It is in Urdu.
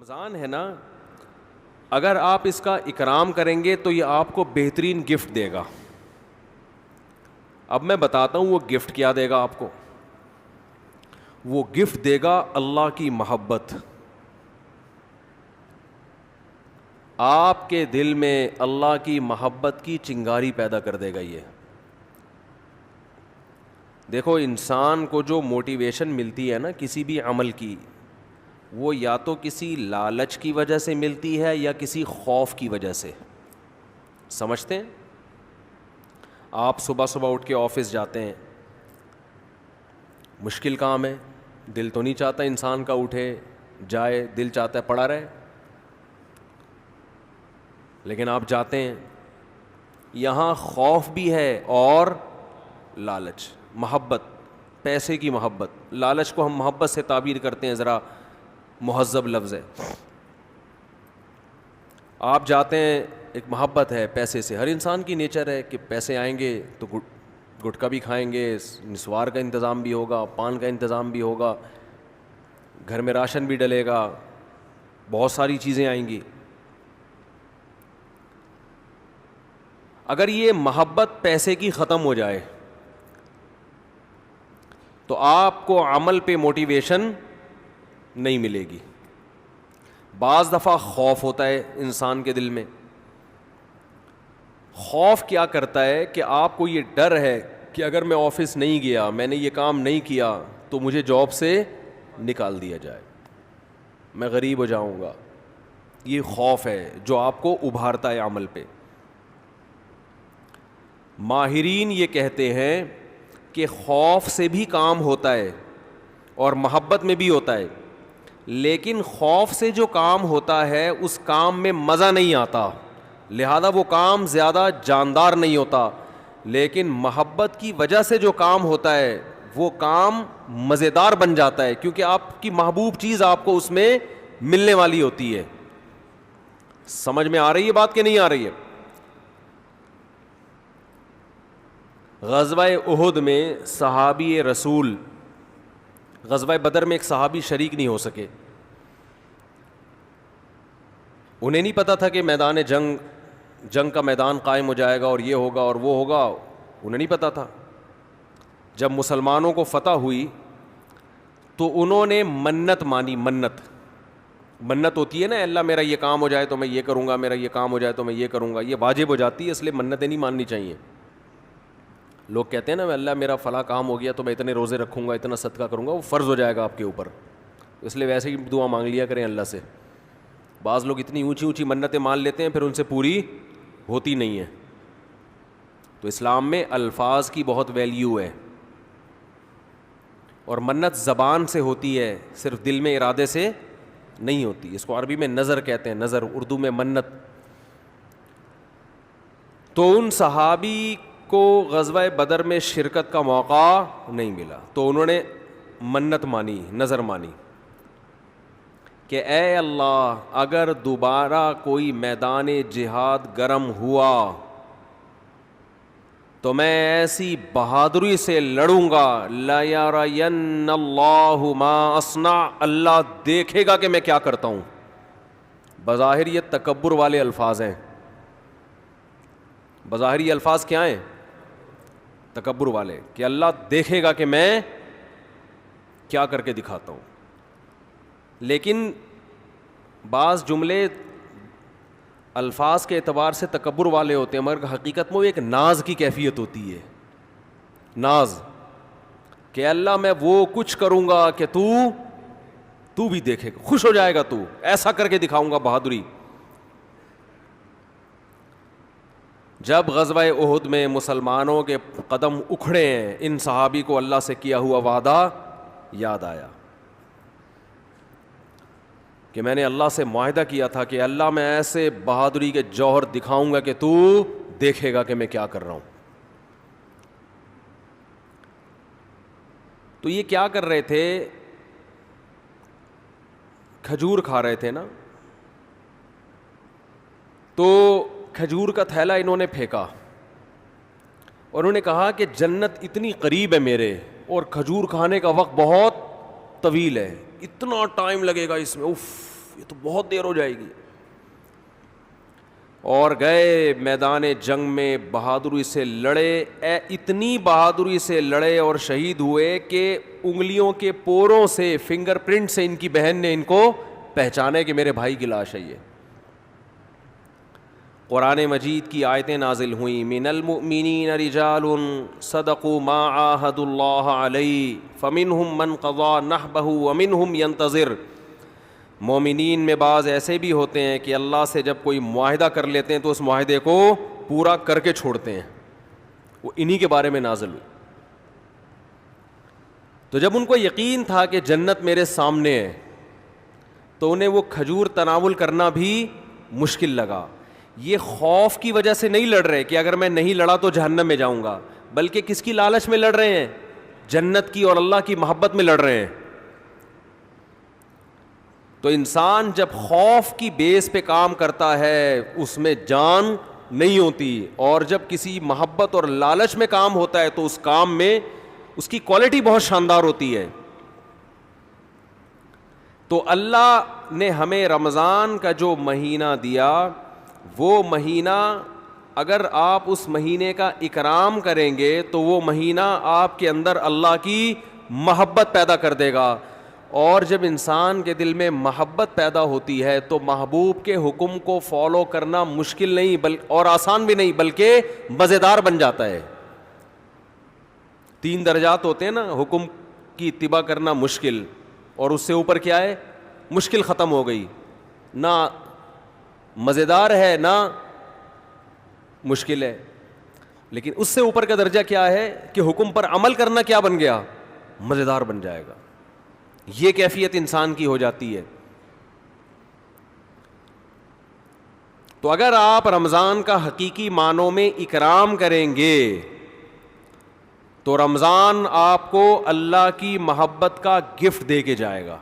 رمضان ہے نا، اگر آپ اس کا اکرام کریں گے تو یہ آپ کو بہترین گفٹ دے گا. اب میں بتاتا ہوں وہ گفٹ کیا دے گا آپ کو. وہ گفٹ دے گا اللہ کی محبت. آپ کے دل میں اللہ کی محبت کی چنگاری پیدا کر دے گا. یہ دیکھو، انسان کو جو موٹیویشن ملتی ہے نا کسی بھی عمل کی، وہ یا تو کسی لالچ کی وجہ سے ملتی ہے یا کسی خوف کی وجہ سے. سمجھتے ہیں؟ آپ صبح صبح اٹھ کے آفس جاتے ہیں، مشکل کام ہے، دل تو نہیں چاہتا انسان کا اٹھے جائے، دل چاہتا ہے پڑا رہے، لیکن آپ جاتے ہیں. یہاں خوف بھی ہے اور لالچ، محبت، پیسے کی محبت. لالچ کو ہم محبت سے تعبیر کرتے ہیں، ذرا مہذب لفظ ہے. آپ جاتے ہیں، ایک محبت ہے پیسے سے، ہر انسان کی نیچر ہے کہ پیسے آئیں گے تو گٹکا بھی کھائیں گے، نسوار کا انتظام بھی ہوگا، پان کا انتظام بھی ہوگا، گھر میں راشن بھی ڈلے گا، بہت ساری چیزیں آئیں گی. اگر یہ محبت پیسے کی ختم ہو جائے تو آپ کو عمل پہ موٹیویشن نہیں ملے گی. بعض دفعہ خوف ہوتا ہے انسان کے دل میں. خوف کیا کرتا ہے کہ آپ کو یہ ڈر ہے کہ اگر میں آفس نہیں گیا، میں نے یہ کام نہیں کیا تو مجھے جاب سے نکال دیا جائے، میں غریب ہو جاؤں گا. یہ خوف ہے جو آپ کو ابھارتا ہے عمل پہ. ماہرین یہ کہتے ہیں کہ خوف سے بھی کام ہوتا ہے اور محبت میں بھی ہوتا ہے، لیکن خوف سے جو کام ہوتا ہے اس کام میں مزہ نہیں آتا، لہذا وہ کام زیادہ جاندار نہیں ہوتا. لیکن محبت کی وجہ سے جو کام ہوتا ہے وہ کام مزیدار بن جاتا ہے، کیونکہ آپ کی محبوب چیز آپ کو اس میں ملنے والی ہوتی ہے. سمجھ میں آ رہی ہے بات کہ نہیں آ رہی ہے؟ غزوہ احد میں صحابی رسول، غزوہ بدر میں ایک صحابی شریک نہیں ہو سکے. انہیں نہیں پتا تھا کہ میدان جنگ کا میدان قائم ہو جائے گا اور یہ ہوگا اور وہ ہوگا، انہیں نہیں پتا تھا. جب مسلمانوں کو فتح ہوئی تو انہوں نے منت مانی. منت ہوتی ہے نا، اللہ میرا یہ کام ہو جائے تو میں یہ کروں گا، میرا یہ کام ہو جائے تو میں یہ کروں گا. یہ واجب ہو جاتی ہے، اس لیے منتیں نہیں ماننی چاہیے. لوگ کہتے ہیں نا اللہ میرا فلاں کام ہو گیا تو میں اتنے روزے رکھوں گا، اتنا صدقہ کروں گا، وہ فرض ہو جائے گا آپ کے اوپر، اس لیے ویسے ہی دعا مانگ لیا کریں اللہ سے. بعض لوگ اتنی اونچی اونچی منتیں مان لیتے ہیں پھر ان سے پوری ہوتی نہیں ہیں. تو اسلام میں الفاظ کی بہت ویلیو ہے، اور منت زبان سے ہوتی ہے، صرف دل میں ارادے سے نہیں ہوتی. اس کو عربی میں نظر کہتے ہیں، نظر، اردو میں منت. تو ان صحابی کو غزوہ بدر میں شرکت کا موقع نہیں ملا تو انہوں نے منت مانی، نظر مانی کہ اے اللہ اگر دوبارہ کوئی میدان جہاد گرم ہوا تو میں ایسی بہادری سے لڑوں گا، لَيَرَيَنَّ اللَّهُ مَا أَصْنَعُ، اللہ دیکھے گا کہ میں کیا کرتا ہوں. بظاہر یہ تکبر والے الفاظ ہیں. بظاہر یہ الفاظ کیا ہیں؟ تکبر والے، کہ اللہ دیکھے گا کہ میں کیا کر کے دکھاتا ہوں. لیکن بعض جملے الفاظ کے اعتبار سے تکبر والے ہوتے ہیں، مگر حقیقت میں وہ ایک ناز کی کیفیت ہوتی ہے. ناز، کہ اللہ میں وہ کچھ کروں گا کہ تو بھی دیکھے گا، خوش ہو جائے گا، تو ایسا کر کے دکھاؤں گا بہادری. جب غزوہ احد میں مسلمانوں کے قدم اکھڑے ہیں، ان صحابی کو اللہ سے کیا ہوا وعدہ یاد آیا کہ میں نے اللہ سے معاہدہ کیا تھا کہ اللہ میں ایسے بہادری کے جوہر دکھاؤں گا کہ تو دیکھے گا کہ میں کیا کر رہا ہوں. تو یہ کیا کر رہے تھے؟ کھجور کھا رہے تھے نا، تو کھجور کا تھیلا انہوں نے پھینکا اور انہوں نے کہا کہ جنت اتنی قریب ہے میرے اور کھجور کھانے کا وقت بہت طویل ہے، اتنا ٹائم لگے گا اس میں، اف یہ تو بہت دیر ہو جائے گی. اور گئے میدان جنگ میں, بہادری سے لڑے, اتنی بہادری سے لڑے اور شہید ہوئے کہ انگلیوں کے پوروں سے, فنگر پرنٹ سے ان کی بہن نے ان کو پہچانے کہ میرے بھائی کی لاش ہے یہ. قرآن مجید کی آیتیں نازل ہوئیں, من المؤمنین رجال صدقوا ما عاہدوا اللہ علیہ فمنہم من قضى نحبہ ومنہم ینتظر. مومنین میں بعض ایسے بھی ہوتے ہیں کہ اللہ سے جب کوئی معاہدہ کر لیتے ہیں تو اس معاہدے کو پورا کر کے چھوڑتے ہیں. وہ انہی کے بارے میں نازل ہوئی. تو جب ان کو یقین تھا کہ جنت میرے سامنے ہے تو انہیں وہ کھجور تناول کرنا بھی مشکل لگا. یہ خوف کی وجہ سے نہیں لڑ رہے کہ اگر میں نہیں لڑا تو جہنم میں جاؤں گا, بلکہ کس کی لالچ میں لڑ رہے ہیں؟ جنت کی اور اللہ کی محبت میں لڑ رہے ہیں. تو انسان جب خوف کی بیس پہ کام کرتا ہے اس میں جان نہیں ہوتی, اور جب کسی محبت اور لالچ میں کام ہوتا ہے تو اس کام میں اس کی کوالٹی بہت شاندار ہوتی ہے. تو اللہ نے ہمیں رمضان کا جو مہینہ دیا, وہ مہینہ اگر آپ اس مہینے کا اکرام کریں گے تو وہ مہینہ آپ کے اندر اللہ کی محبت پیدا کر دے گا. اور جب انسان کے دل میں محبت پیدا ہوتی ہے تو محبوب کے حکم کو فالو کرنا مشکل نہیں اور آسان بھی نہیں, بلکہ مزیدار بن جاتا ہے. 3 درجات ہوتے ہیں نا, حکم کی اتباع کرنا مشکل, اور اس سے اوپر کیا ہے؟ مشکل ختم ہو گئی, نہ مزیدار ہے نہ مشکل ہے. لیکن اس سے اوپر کا درجہ کیا ہے کہ حکم پر عمل کرنا کیا بن گیا؟ مزیدار بن جائے گا. یہ کیفیت انسان کی ہو جاتی ہے. تو اگر آپ رمضان کا حقیقی معنوں میں اکرام کریں گے تو رمضان آپ کو اللہ کی محبت کا گفٹ دے کے جائے گا.